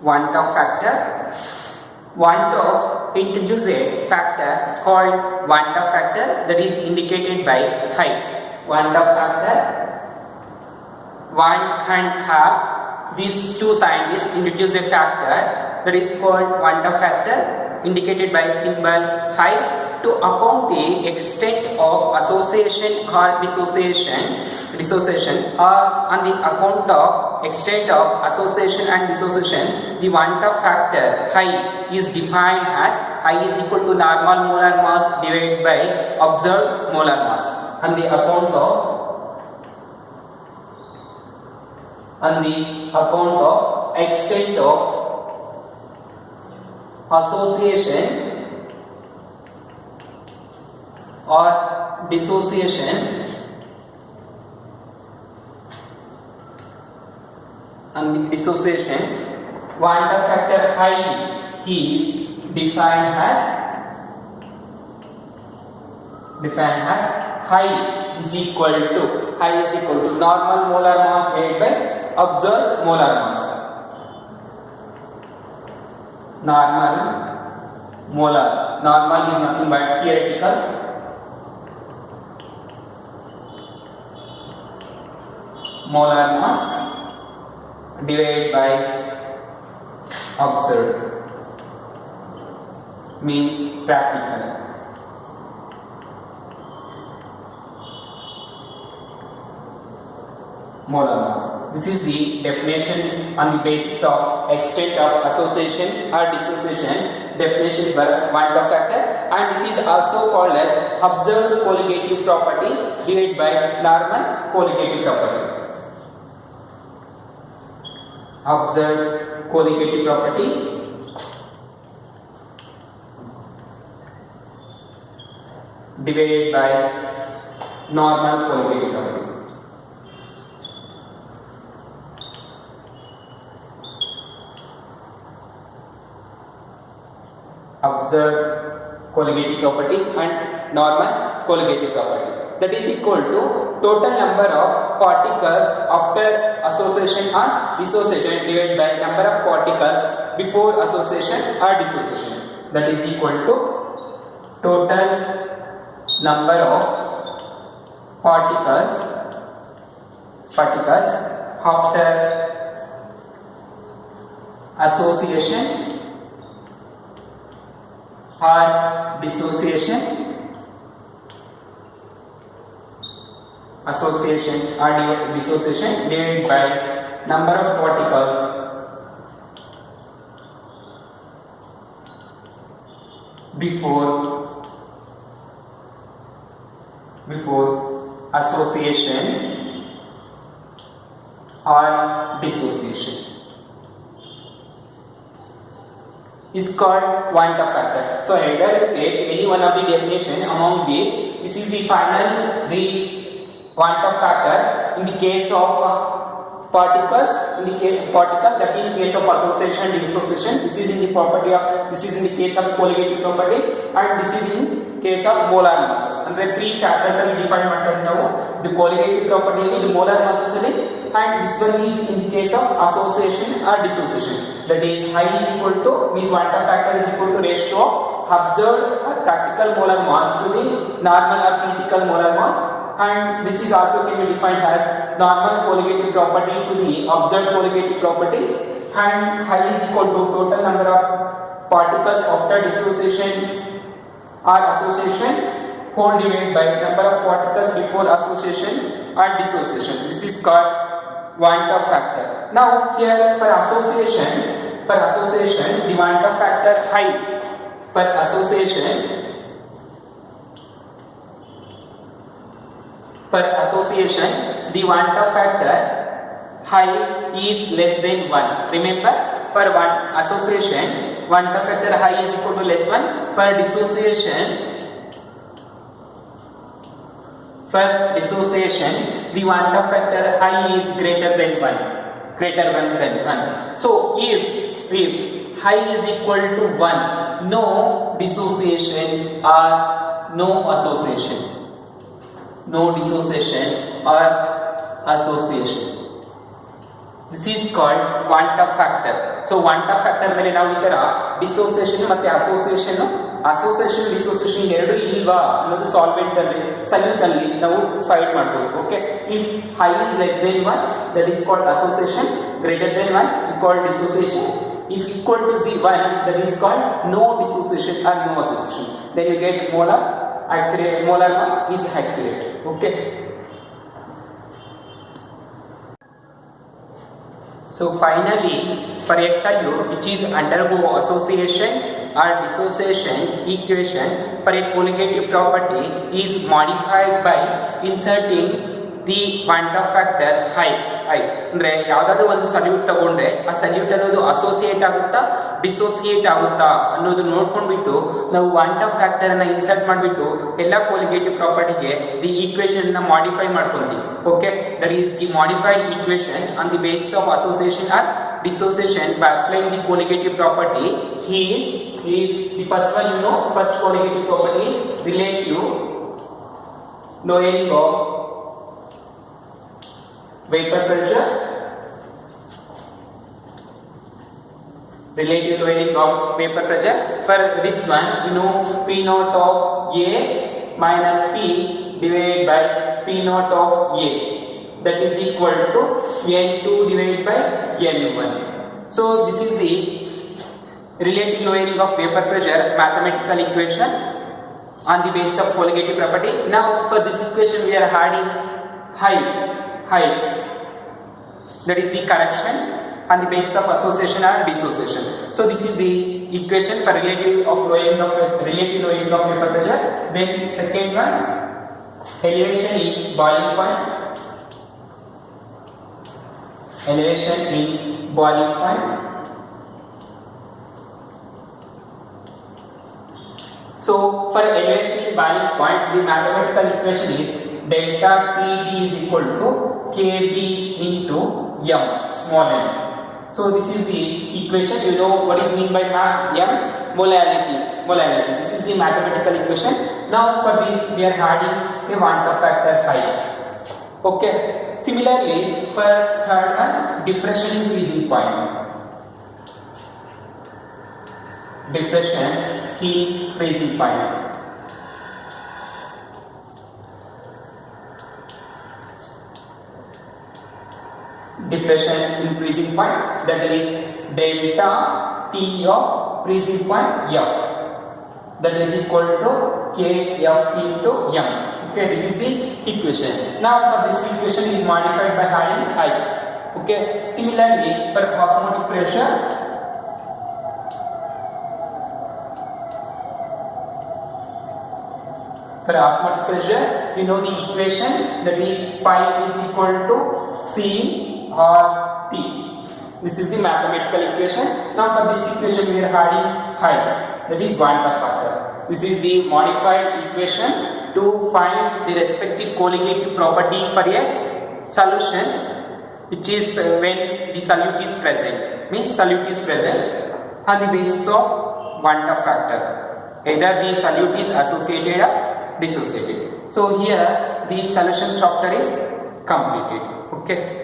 Van't Hoff factor. Van't Hoff introduced a factor called Van't Hoff factor that is indicated by height. Van't Hoff factor. Van't and Hoff, these two scientists introduced a factor that is called Van't Hoff factor, indicated by symbol height, to account the extent of association or dissociation, or on the account of extent of association and dissociation, the Van't Hoff factor phi is defined as phi is equal to normal molar mass divided by observed molar mass. On the account of extent of association or dissociation, and the dissociation, Van't Hoff factor phi is defined as phi is equal to normal molar mass divided by observed molar mass. Normal is nothing but theoretical. Molar mass divided by observed means practical. Molar mass. This is the definition on the basis of extent of association or dissociation. Definition for Van't Hoff factor, and this is also called as observed colligative property divided by normal colligative property. Observed colligative property divided by normal colligative property. Observed colligative property and normal colligative property, that is equal to total number of particles after association or dissociation divided by number of particles before association or dissociation, that is equal to total number of particles after association or dissociation, divided by number of particles before association or dissociation, is called Van't Hoff factor. So either you take any one of the definition among these. This is the final Van't Hoff factor in the case of particles, particle, that in case of association and dissociation. This is in the case of colligative property, and this is in case of molar masses. And the three factors are defined the colligative property and the molar masses, and this one is in case of association or dissociation. That is, phi is equal to, means Van't Hoff factor is equal to ratio of observed or practical molar mass to the normal or critical molar mass, and this is also can be defined as normal colligative property to the observed colligative property, and phi is equal to total number of particles after dissociation or association whole divided by number of particles before association or dissociation. This is called Van't Hoff factor. Now here for association, the Van't Hoff factor phi for association, the Van't Hoff factor phi is less than 1. Remember, for one association, Van't Hoff factor phi is equal to less 1. For dissociation, the Van't Hoff factor phi is greater than 1. So if phi is equal to 1, no dissociation or no association. No dissociation or association. This is called want of factor. So want of factor ಮೇಲೆ ನಾವು ಈ ತರ dissociation ಮತ್ತೆ association dissociation ಎರಡು ಇಲ್ವಾ ಅನ್ನೋದು solvent ಅಲ್ಲಿ salute ಅಲ್ಲಿ ನಾವು ಫೈಂಡ್ ಮಾಡಬಹುದು. Okay, if high is less than 1 that is called association, greater than 1 we call dissociation, if equal to 1 that is called no dissociation or no association, then you get molar mass is accurate. Okay, so finally for a solute which is undergo association or dissociation equation for a colligative property is modified by inserting the want of factor high. ಅಂದ್ರೆ ಯಾವುದಾದ್ರೂ ಒಂದು salute ತಗೊಂಡ್ರೆ ಆ salute ಅನ್ನೋದು associate ಆಗುತ್ತಾ dissociate ಆಗುತ್ತಾ ಅನ್ನೋದು ನೋಡ್ಕೊಂಡ್ಬಿಟ್ಟು ನಾವು ವಾಂಟ್ ಆಫ್ ಫ್ಯಾಕ್ಟರ್ ಅನ್ನ ಇನ್ಸರ್ಟ್ ಮಾಡಿಬಿಟ್ಟು ಎಲ್ಲ ಕೋಲಿಗೇಟಿವ್ ಪ್ರಾಪರ್ಟಿಗೆ ದಿ ಈಕ್ವೇಶನ್ ನ ಮಾಡಿಫೈ ಮಾಡ್ಕೊಂತೀವಿ. Okay, that is the modified equation on the basis of association or dissociation by applying the colligative property. Is the first one, first colligative property is relative lowering of vapor pressure, relative lowering of vapor pressure. For this one, P naught of A minus P divided by P naught of A, that is equal to N2 divided by N1. So this is the relative lowering of vapor pressure mathematical equation on the basis of colligative property. Now for this equation we are adding high, that is the correction on the basis of association or dissociation. So this is the equation for relative lowering of vapor pressure. Then second one, elevation in boiling point. Elevation in boiling point. So for elevation in boiling point, the mathematical equation is delta T is equal to Kb into m, small m. So this is the equation. You know what is mean by m? Molarity. This is the mathematical equation. Now for this we are adding a want of factor high. Okay. Similarly, for third one, diffraction in freezing point. Diffraction in freezing point. Diffraction in freezing point, that is delta T of freezing point F, that is equal to Kf into m. Okay, this is the equation. Now for this equation is modified by adding high. Okay, similarly for osmotic pressure, you know the equation, that is pi is equal to C or T. This is the mathematical equation. Now for this equation we are adding high, that is want of factor. This is the modified equation to find the respective colligative property for a solution, which is when the solute is present, means solute is present on the basis of want of factor. Either the solute is associated or dissociated. So here the solution chapter is completed. Okay.